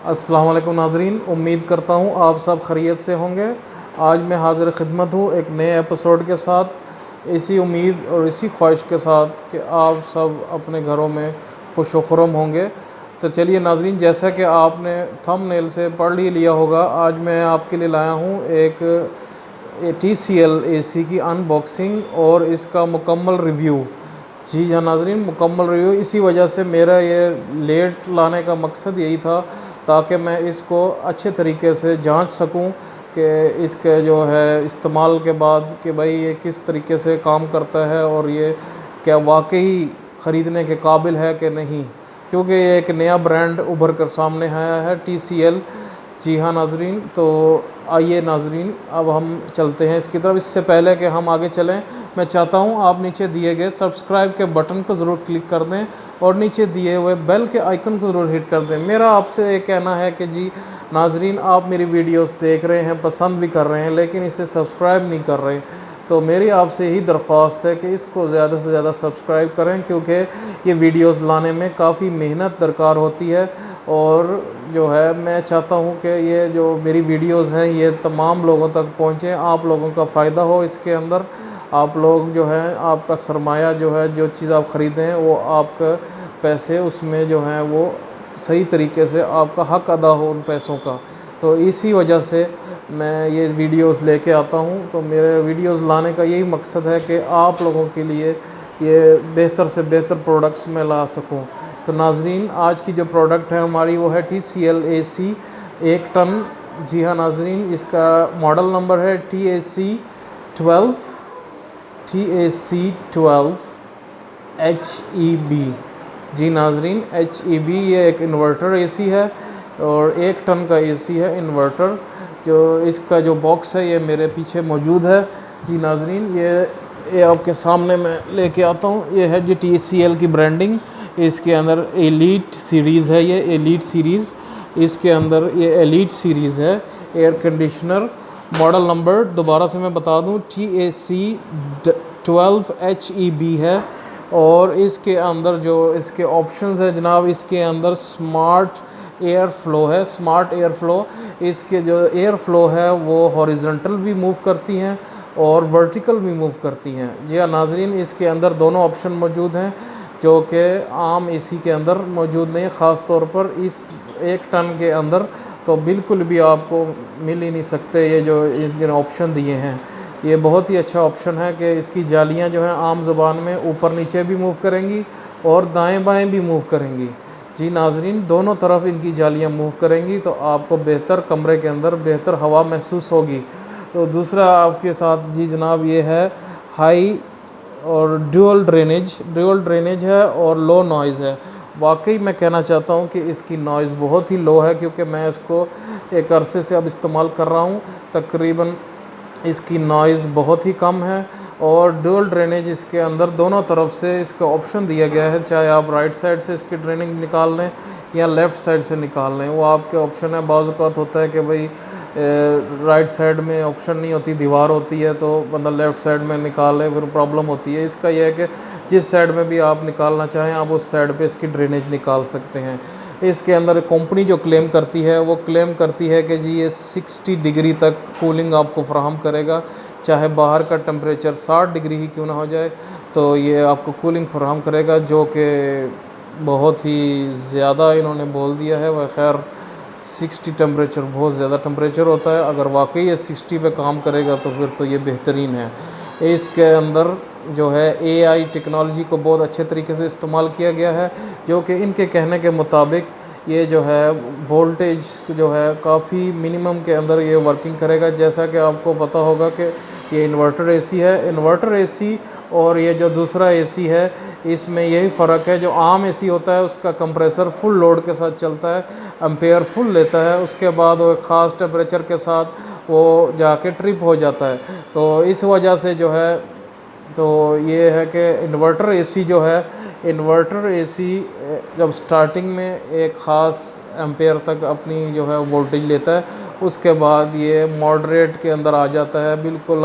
अस्सलाम वालेकुम नाज़रीन, उम्मीद करता हूँ आप सब खैरियत से होंगे। आज मैं हाज़िर खिदमत हूँ एक नए एपिसोड के साथ, इसी उम्मीद और इसी ख्वाहिश के साथ कि आप सब अपने घरों में खुश व खुर्रम होंगे। तो चलिए नाज़रीन, जैसा कि आपने थंबनेल से पढ़ ही लिया होगा, आज मैं आपके लिए लाया हूँ एक TCL AC की अनबॉक्सिंग और इसका मुकम्मल रिव्यू। जी हाँ नाज़रीन, मुकम्मल रिव्यू। इसी वजह से मेरा ये लेट लाने का मकसद यही था ताकि मैं इसको अच्छे तरीके से जांच सकूं कि इसके जो है इस्तेमाल के बाद कि भाई ये किस तरीके से काम करता है और ये क्या वाकई ख़रीदने के काबिल है कि नहीं, क्योंकि ये एक नया ब्रांड उभर कर सामने आया है TCL। जी हाँ नाज़रीन, तो आइए नाज़रीन अब हम चलते हैं इसकी तरफ। इससे पहले कि हम आगे चलें, मैं चाहता हूं आप नीचे दिए गए सब्सक्राइब के बटन को ज़रूर क्लिक कर दें और नीचे दिए हुए बेल के आइकन को ज़रूर हिट कर दें। मेरा आपसे ये कहना है कि जी नाज़रीन, आप मेरी वीडियोस देख रहे हैं, पसंद भी कर रहे हैं, लेकिन इसे सब्सक्राइब नहीं कर रहे, तो मेरी आपसे यही दरख्वास्त है कि इसको ज़्यादा से ज़्यादा सब्सक्राइब करें, क्योंकि ये वीडियोस लाने में काफ़ी मेहनत दरकार होती है। और जो है मैं चाहता हूँ कि ये जो मेरी वीडियोस हैं ये तमाम लोगों तक पहुँचें, आप लोगों का फ़ायदा हो इसके अंदर। आप लोग जो हैं, आपका सरमाया जो है, जो चीज़ आप ख़रीदें वो आपका पैसे उसमें जो हैं वो सही तरीके से आपका हक़ अदा हो उन पैसों का। तो इसी वजह से मैं ये वीडियोस लेके आता हूँ। तो मेरे वीडियोस लाने का यही मकसद है कि आप लोगों के लिए ये बेहतर से बेहतर प्रोडक्ट्स मैं ला सकूँ। तो नाज़रीन, आज की जो प्रोडक्ट है हमारी वो है TCL AC 1 टन। जी हाँ नाज़रीन, इसका मॉडल नंबर है TAC 12 HEB। जी नाज़रीन, HEB ये एक इन्वर्टर AC है और 1 टन का AC है इन्वर्टर। जो इसका जो बॉक्स है ये मेरे पीछे मौजूद है। जी नाज़रीन, ये आपके सामने मैं लेके आता हूँ। ये है जी TCL की ब्रांडिंग। इसके अंदर एलीट सीरीज़ है, ये एलीट सीरीज़। इसके अंदर ये एलीट सीरीज़ है एयर कंडीशनर। मॉडल नंबर दोबारा से मैं बता दूं, TAC 12 HEB है। और इसके अंदर जो इसके ऑप्शंस है जनाब, इसके अंदर स्मार्ट एयर फ्लो है। स्मार्ट एयर फ्लो, इसके जो एयर फ्लो है वो हॉरिजॉन्टल भी मूव करती हैं और वर्टिकल भी मूव करती हैं। जी हाँ नाज़रीन, इसके अंदर दोनों ऑप्शन मौजूद हैं जो कि आम AC के अंदर मौजूद नहीं, ख़ास तौर पर इस 1 टन के अंदर तो बिल्कुल भी आपको मिल ही नहीं सकते। ये जो इनके ऑप्शन दिए हैं ये बहुत ही अच्छा ऑप्शन है कि इसकी जालियां जो हैं आम ज़ुबान में ऊपर नीचे भी मूव करेंगी और दाएं बाएं भी मूव करेंगी। जी नाज़रीन, दोनों तरफ इनकी जालियां मूव करेंगी तो आपको बेहतर कमरे के अंदर बेहतर हवा महसूस होगी। तो दूसरा आपके साथ जी जनाब ये है हाई और ड्यूअल ड्रेनेज है और लो नॉइज़ है। वाकई मैं कहना चाहता हूँ कि इसकी नॉइज़ बहुत ही लो है, क्योंकि मैं इसको एक अरसे से अब इस्तेमाल कर रहा हूँ। तकरीबन इसकी नॉइज़ बहुत ही कम है। और ड्यूअल ड्रेनेज, इसके अंदर दोनों तरफ से इसका ऑप्शन दिया गया है, चाहे आप राइट साइड से इसकी ड्रेनिंग निकाल लें या लेफ़्ट साइड से निकाल लें, वो आपके ऑप्शन है। बाज़ औक़ात होता है कि भाई राइट साइड में ऑप्शन नहीं होती, दीवार होती है, तो बंदा लेफ़्ट साइड में निकाले, फिर प्रॉब्लम होती है। इसका यह है कि जिस साइड में भी आप निकालना चाहें आप उस साइड पे इसकी ड्रेनेज निकाल सकते हैं। इसके अंदर कंपनी जो क्लेम करती है वो क्लेम करती है कि जी ये 60 डिग्री तक कूलिंग आपको फराहम करेगा, चाहे बाहर का टेम्परेचर 60 डिग्री ही क्यों ना हो जाए, तो ये आपको कूलिंग फराहम करेगा, जो कि बहुत ही ज़्यादा इन्होंने बोल दिया है। वह खैर 60 टेम्परेचर बहुत ज़्यादा टेम्परेचर होता है। अगर वाकई ये 60 पे काम करेगा तो फिर तो ये बेहतरीन है। इसके अंदर जो है AI टेक्नोलॉजी को बहुत अच्छे तरीके से इस्तेमाल किया गया है, जो कि इनके कहने के मुताबिक ये जो है वोल्टेज जो है काफ़ी मिनिमम के अंदर ये वर्किंग करेगा। जैसा कि आपको पता होगा कि ये इन्वर्टर AC है। इन्वर्टर AC और ये जो दूसरा AC है, इसमें यही फ़र्क है। जो आम AC होता है उसका कंप्रेसर फुल लोड के साथ चलता है, एम्पेयर फुल लेता है, उसके बाद वो एक ख़ास टेम्परेचर के साथ वो जाके ट्रिप हो जाता है। तो इस वजह से जो है, तो ये है कि इन्वर्टर AC जो है, इन्वर्टर AC जब स्टार्टिंग में एक ख़ास एम्पेयर तक अपनी जो है वोल्टेज लेता है, उसके बाद ये मॉडरेट के अंदर आ जाता है, बिल्कुल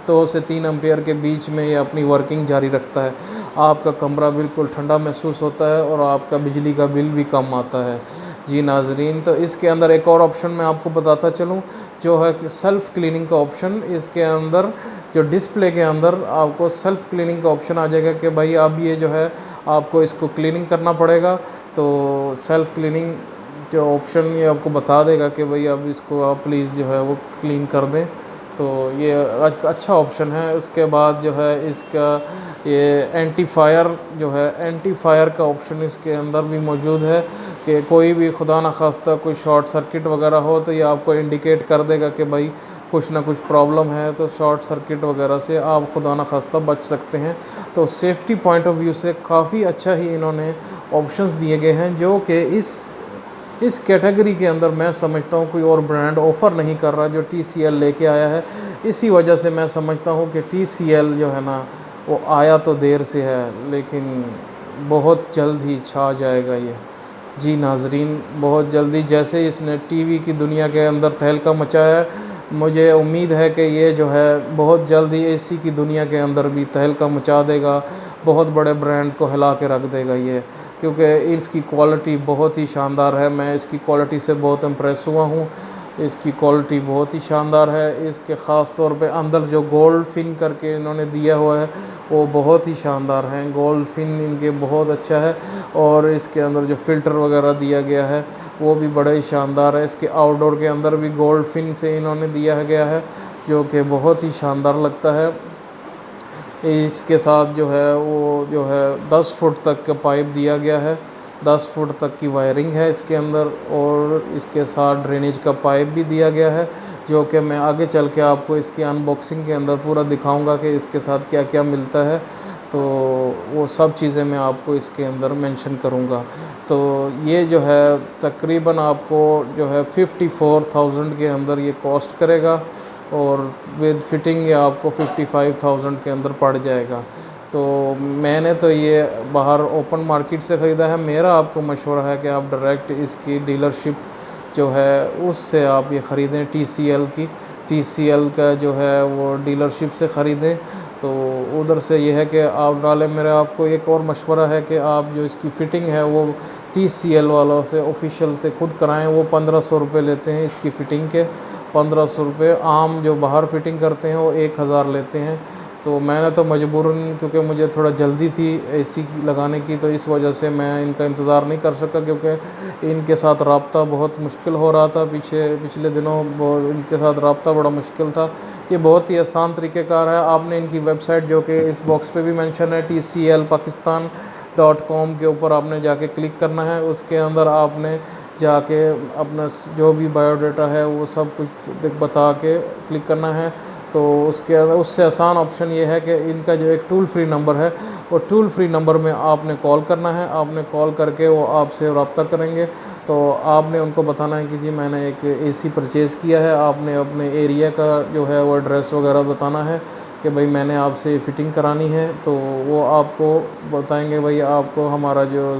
2 से 3 एम्पेयर के बीच में ये अपनी वर्किंग जारी रखता है। आपका कमरा बिल्कुल ठंडा महसूस होता है और आपका बिजली का बिल भी कम आता है। जी नाजरीन, तो इसके अंदर एक और ऑप्शन मैं आपको बताता चलूँ, जो है कि सेल्फ़ क्लीनिंग का ऑप्शन। इसके अंदर जो डिस्प्ले के अंदर आपको सेल्फ़ क्लीनिंग का ऑप्शन आ जाएगा कि भाई अब ये जो है आपको इसको क्लीनिंग करना पड़ेगा। तो सेल्फ़ क्लीनिंग जो ऑप्शन ये आपको बता देगा कि भाई अब इसको आप प्लीज़ जो है वो क्लीन कर दें। तो ये अच्छा ऑप्शन है। उसके बाद जो है इसका ये एंटी फायर जो है, एंटी फायर का ऑप्शन इसके अंदर भी मौजूद है कि कोई भी खुदा न खास्ता कोई शॉर्ट सर्किट वगैरह हो तो ये आपको इंडिकेट कर देगा कि भाई कुछ ना कुछ प्रॉब्लम है, तो शॉर्ट सर्किट वगैरह से आप खुदा न खास्ता बच सकते हैं। तो सेफ्टी पॉइंट ऑफ व्यू से काफ़ी अच्छा ही इन्होंने ऑप्शंस दिए गए हैं, जो कि इस कैटेगरी के अंदर मैं समझता हूँ कोई और ब्रांड ऑफ़र नहीं कर रहा जो TCL लेके आया है। इसी वजह से मैं समझता हूँ कि TCL जो है ना वो आया तो देर से है, लेकिन बहुत जल्द ही छा जाएगा ये। जी नाजरीन, बहुत जल्दी, जैसे इसने टीवी की दुनिया के अंदर तहलका मचाया है, मुझे उम्मीद है कि ये जो है बहुत जल्द ही AC की दुनिया के अंदर भी तहलका मचा देगा, बहुत बड़े ब्रांड को हिला के रख देगा ये, क्योंकि इसकी क्वालिटी बहुत ही शानदार है। मैं इसकी क्वालिटी से बहुत इम्प्रेस हुआ हूँ। इसकी क्वालिटी बहुत ही शानदार है। इसके ख़ास तौर पे अंदर जो गोल्ड फिन करके इन्होंने दिया हुआ है वो बहुत ही शानदार हैं। गोल्ड फिन इनके बहुत अच्छा है, और इसके अंदर जो फ़िल्टर वगैरह दिया गया है वो भी बड़ा ही शानदार है। इसके आउटडोर के अंदर भी गोल्ड फिन से इन्होंने दिया गया है, जो कि बहुत ही शानदार लगता है। इसके साथ जो है वो जो है 10 फुट तक का पाइप दिया गया है, 10 फुट तक की वायरिंग है इसके अंदर, और इसके साथ ड्रेनेज का पाइप भी दिया गया है, जो कि मैं आगे चल के आपको इसकी अनबॉक्सिंग के अंदर पूरा दिखाऊंगा कि इसके साथ क्या क्या मिलता है। तो वो सब चीज़ें मैं आपको इसके अंदर मेंशन करूंगा। तो ये जो है तकरीबन आपको जो है 54,000 के अंदर ये कॉस्ट करेगा, और विद फिटिंग ये आपको 55,000 के अंदर पड़ जाएगा। तो मैंने तो ये बाहर ओपन मार्केट से ख़रीदा है। मेरा आपको मशवरा है कि आप डायरेक्ट इसकी डीलरशिप जो है उससे आप ये ख़रीदें, TCL का जो है वो डीलरशिप से ख़रीदें। तो उधर से ये है कि आप डालें। मेरा आपको एक और मशवरा है कि आप जो इसकी फ़िटिंग है वो TCL वालों से ऑफिशियल से खुद कराएं। वो 1500 रुपये लेते हैं इसकी फ़िटिंग के, 1500 रुपये। आम जो बाहर फ़िटिंग करते हैं वो 1000 लेते हैं। तो मैंने तो मजबूरन, क्योंकि मुझे थोड़ा जल्दी थी AC की लगाने की, तो इस वजह से मैं इनका इंतज़ार नहीं कर सका, क्योंकि इनके साथ रब्ता बहुत मुश्किल हो रहा था। पिछले दिनों इनके साथ रब्ता बड़ा मुश्किल था। ये बहुत ही आसान तरीक़ेकार है। आपने इनकी वेबसाइट, जो कि इस बॉक्स पे भी मेंशन है, TCLpakistan.com के ऊपर आपने जाके क्लिक करना है। उसके अंदर आपने जाके अपना जो भी बायोडाटा है वो सब कुछ बता के क्लिक करना है। तो उससे आसान ऑप्शन ये है कि इनका जो एक टोल फ्री नंबर है, वो टोल फ्री नंबर में आपने कॉल करना है। आपने कॉल करके वो आपसे रब्ता करेंगे। तो आपने उनको बताना है कि जी मैंने एक AC परचेज़ किया है। आपने अपने एरिया का जो है वो एड्रेस वगैरह बताना है कि भाई मैंने आपसे फ़िटिंग करानी है। तो वो आपको बताएंगे भाई आपको हमारा जो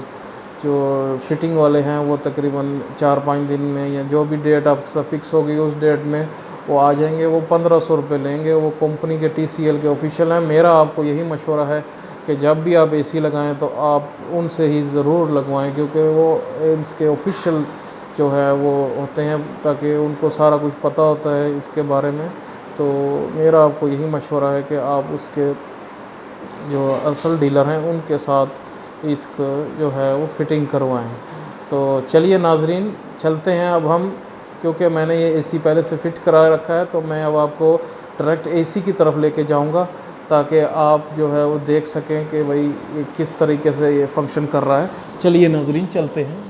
फ़िटिंग वाले हैं वो तकरीबन 4-5 दिन में, या जो भी डेट आपका फ़िक्स होगी उस डेट में वो आ जाएंगे। वो 1500 रुपये लेंगे। वो कंपनी के TCL के ऑफिशियल हैं। मेरा आपको यही मशवरा है कि जब भी आप AC लगाएं तो आप उनसे ही ज़रूर लगवाएं, क्योंकि वो इसके ऑफिशियल जो है वो होते हैं, ताकि उनको सारा कुछ पता होता है इसके बारे में। तो मेरा आपको यही मशवरा है कि आप उसके जो असल डीलर हैं उनके साथ इसको जो है वो फ़िटिंग करवाएं। तो चलिए नाजरीन, चलते हैं अब हम, क्योंकि मैंने ये AC पहले से फ़िट करा रखा है। तो मैं अब आपको डायरेक्ट AC की तरफ लेके जाऊंगा, ताकि आप जो है वो देख सकें कि भाई ये किस तरीके से ये फंक्शन कर रहा है। चलिए नाजरीन, चलते हैं।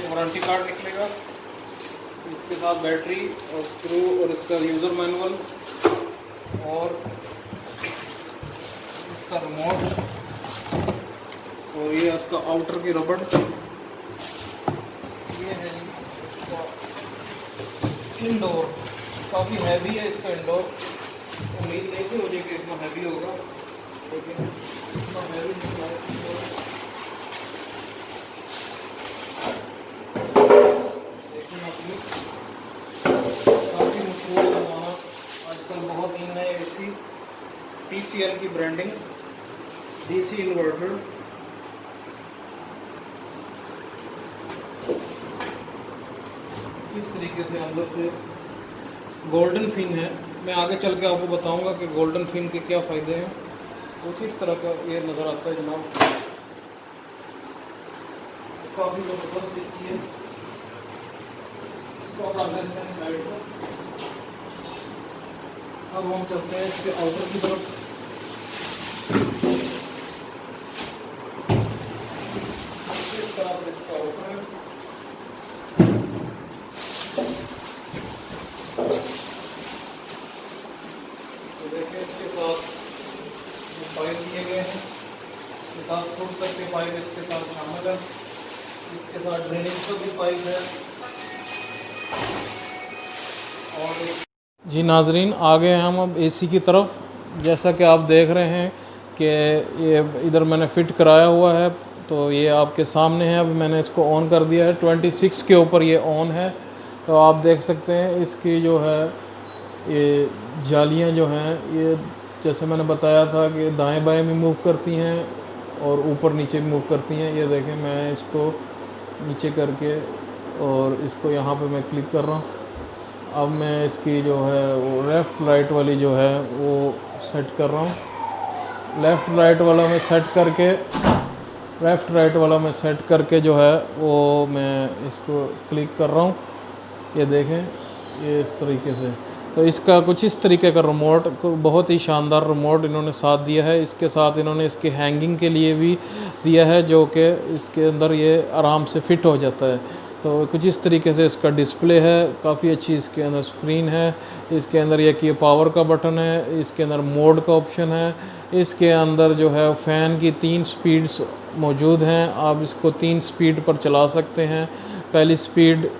वारंटी कार्ड निकलेगा, इसके साथ बैटरी और स्क्रू और इसका यूज़र मैनुअल और इसका रिमोट, और ये इसका आउटर की रबड़ इंडोर काफ़ी हैवी है इसका इंडोर, उम्मीद नहीं थी मुझे कि इतना हैवी होगा, लेकिन इतना हैवी निकला है इंडोर। लेकिन अपनी काफ़ी मशहूर ज़माना आजकल बहुत इन है एसी, TCL की ब्रांडिंग, DC इन्वर्टर। इस तरीके से अंदर से गोल्डन फिन है। मैं आगे चल के आपको बताऊंगा कि गोल्डन फिन के क्या फ़ायदे हैं। कुछ इस तरह का ये नज़र आता है जनाब, काफ़ी ज़बरदस्त एसी है। इसको आप रख देते हैं साइड पर। अब हम चलते हैं इसके आउटर की तरफ। इस तरह से इसका आउटर है। देखिए इसके साथ पाइप दिए गए हैं, 10 फुट तक के पाइप इसके साथ शामिल है। इसके साथ ड्रेनिंग का भी पाइप है। और जी नाजरीन, आ गए हम अब एसी की तरफ। जैसा कि आप देख रहे हैं कि ये इधर मैंने फ़िट कराया हुआ है, तो ये आपके सामने है। अभी मैंने इसको ऑन कर दिया है, 26 के ऊपर ये ऑन है। तो आप देख सकते हैं इसकी जो है ये जालियां जो हैं, ये जैसे मैंने बताया था कि दाएं बाएं भी मूव करती हैं और ऊपर नीचे भी मूव करती हैं। ये देखें, मैं इसको नीचे करके और इसको यहाँ पे मैं क्लिक कर रहा हूँ। अब मैं इसकी जो है वो लेफ़्ट राइट वाली जो है वो सेट कर रहा हूँ। लेफ़्ट राइट वाला मैं सेट करके जो है वो मैं इसको क्लिक कर रहा हूँ। ये देखें, ये इस तरीके से। तो इसका कुछ इस तरीके का रिमोट, बहुत ही शानदार रिमोट इन्होंने साथ दिया है। इसके साथ इन्होंने इसके हैंगिंग के लिए भी दिया है, जो कि इसके अंदर ये आराम से फ़िट हो जाता है। तो कुछ इस तरीके से इसका डिस्प्ले है, काफ़ी अच्छी इसके अंदर स्क्रीन है। इसके अंदर ये पावर का बटन है, इसके अंदर मोड का ऑप्शन है। इसके अंदर जो है फ़ैन की 3 स्पीड्स मौजूद हैं। आप इसको 3 स्पीड पर चला सकते हैं। पहली स्पीड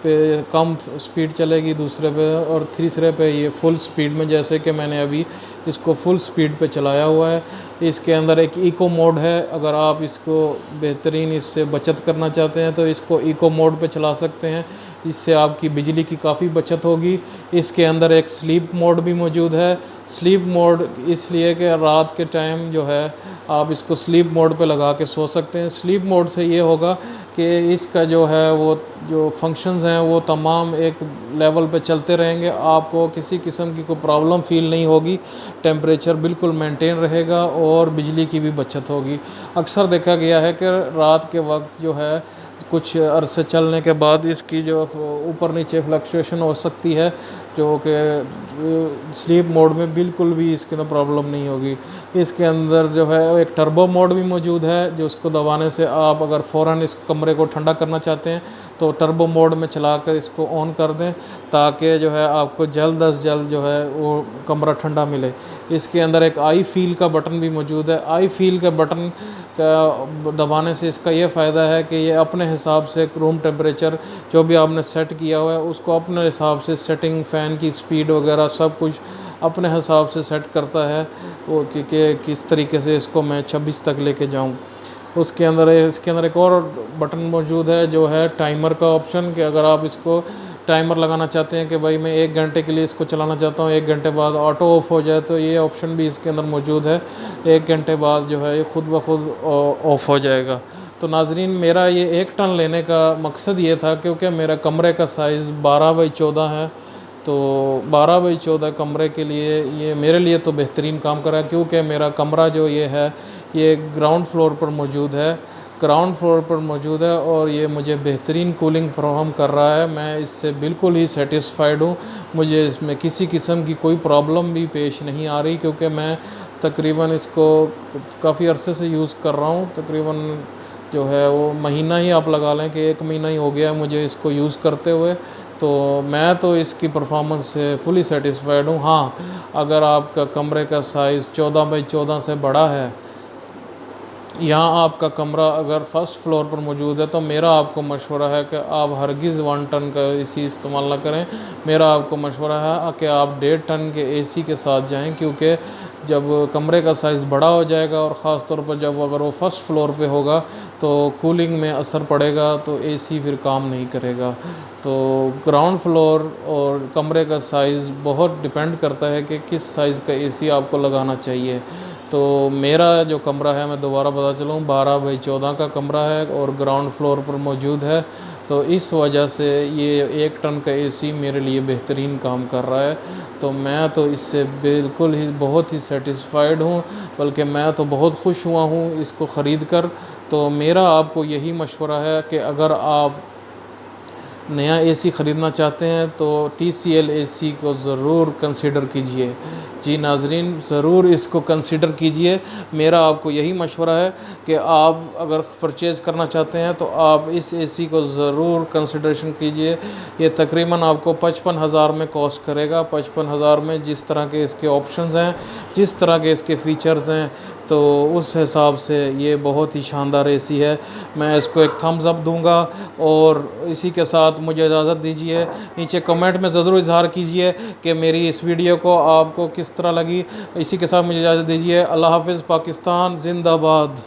पे कम स्पीड चलेगी, दूसरे पे और तीसरे पे ये फुल स्पीड में, जैसे कि मैंने अभी इसको फुल स्पीड पे चलाया हुआ है। इसके अंदर एक इको मोड है, अगर आप इसको बेहतरीन इससे बचत करना चाहते हैं तो इसको इको मोड पे चला सकते हैं। इससे आपकी बिजली की काफ़ी बचत होगी। इसके अंदर एक स्लीप मोड भी मौजूद है। स्लीप मोड इसलिए कि रात के टाइम जो है आप इसको स्लीप मोड पे लगा के सो सकते हैं। स्लीप मोड से ये होगा कि इसका जो है वो जो फंक्शंस हैं वो तमाम एक लेवल पे चलते रहेंगे। आपको किसी किस्म की कोई प्रॉब्लम फ़ील नहीं होगी। टेम्परेचर बिल्कुल मेंटेन रहेगा और बिजली की भी बचत होगी। अक्सर देखा गया है कि रात के वक्त जो है कुछ अरसे चलने के बाद इसकी जो ऊपर नीचे फ्लक्चुएशन हो सकती है, जो कि स्लीप मोड में बिल्कुल भी इसके अंदर प्रॉब्लम नहीं होगी। इसके अंदर जो है एक टर्बो मोड भी मौजूद है, जो उसको दबाने से आप अगर फ़ौरन इस कमरे को ठंडा करना चाहते हैं तो टर्बो मोड में चलाकर इसको ऑन कर दें, ताकि जो है आपको जल्द अज जल्द जो है वो कमरा ठंडा मिले। इसके अंदर एक आई फील का बटन भी मौजूद है। आई फील के बटन का दबाने से इसका ये फ़ायदा है कि ये अपने हिसाब से रूम टेम्परेचर जो भी आपने सेट किया हुआ है उसको अपने हिसाब से सेटिंग, फ़ैन की स्पीड वगैरह सब कुछ अपने हिसाब से सेट करता है वो कि किस तरीके से इसको मैं 26 तक लेके जाऊं। इसके अंदर एक और बटन मौजूद है जो है टाइमर का ऑप्शन, कि अगर आप इसको टाइमर लगाना चाहते हैं कि भाई मैं 1 घंटे के लिए इसको चलाना चाहता हूँ, 1 घंटे बाद ऑटो ऑफ हो जाए, तो ये ऑप्शन भी इसके अंदर मौजूद है। 1 घंटे बाद जो है ये ख़ुद ब खुद ऑफ़ हो जाएगा। तो नाजरीन, मेरा ये 1 टन लेने का मकसद ये था क्योंकि मेरा कमरे का साइज़ 12 बाई 14 है। तो 12 बाई 14 कमरे के लिए ये मेरे लिए तो बेहतरीन काम कर रहा है, क्योंकि मेरा कमरा जो ये है ये ग्राउंड फ्लोर पर मौजूद है और ये मुझे बेहतरीन कूलिंग फराहम कर रहा है। मैं इससे बिल्कुल ही सेटिस्फाइड हूँ। मुझे इसमें किसी किस्म की कोई प्रॉब्लम भी पेश नहीं आ रही, क्योंकि मैं तकरीबन इसको काफ़ी अरसे से यूज़ कर रहा हूँ। तकरीबन जो है वो महीना ही आप लगा लें कि 1 महीना ही हो गया है मुझे इसको यूज़ करते हुए। तो मैं तो इसकी परफॉर्मेंस से फुली सेटिस्फाइड हूँ। हाँ, अगर आपका कमरे का साइज़ 14 बाई 14 से बड़ा है यहाँ आपका कमरा अगर फर्स्ट फ्लोर पर मौजूद है तो मेरा आपको मशवरा है कि आप हरगिज़ 1 टन का एसी इस्तेमाल ना करें। मेरा आपको मशवरा है कि आप 1.5 टन के एसी के साथ जाएं, क्योंकि जब कमरे का साइज़ बड़ा हो जाएगा और ख़ास तौर पर जब अगर वो फर्स्ट फ्लोर पे होगा तो कूलिंग में असर पड़ेगा, तो एसी फिर काम नहीं करेगा। तो ग्राउंड फ्लोर और कमरे का साइज़ बहुत डिपेंड करता है कि किस साइज़ का एसी आपको लगाना चाहिए। तो मेरा जो कमरा है, मैं दोबारा बता चलूँ, 12 बाई 14 का कमरा है और ग्राउंड फ्लोर पर मौजूद है। तो इस वजह से ये 1 टन का एसी मेरे लिए बेहतरीन काम कर रहा है। तो मैं तो इससे बिल्कुल ही बहुत ही सेटिस्फाइड हूँ, बल्कि मैं तो बहुत खुश हुआ हूँ इसको ख़रीद कर। तो मेरा आपको यही मशवरा है कि अगर आप नया एसी ख़रीदना चाहते हैं तो TCL एसी को ज़रूर कंसिडर कीजिए। जी नाज़रीन, ज़रूर इसको कंसिडर कीजिए। मेरा आपको यही मशवरा है कि आप अगर परचेज़ करना चाहते हैं तो आप इस एसी को ज़रूर कंसिडरेशन कीजिए। ये तकरीबन आपको 55,000 में कॉस्ट करेगा। 55,000 में जिस तरह के इसके ऑप्शंस हैं, जिस तरह के इसके फ़ीचर्स हैं, तो उस हिसाब से ये बहुत ही शानदार एसी है। मैं इसको एक थम्स अप दूंगा। और इसी के साथ मुझे इजाज़त दीजिए। नीचे कमेंट में ज़रूर इज़हार कीजिए कि मेरी इस वीडियो को आपको किस तरह लगी। इसी के साथ मुझे इजाज़त दीजिए। अल्लाह हाफ़िज़। पाकिस्तान ज़िंदाबाद।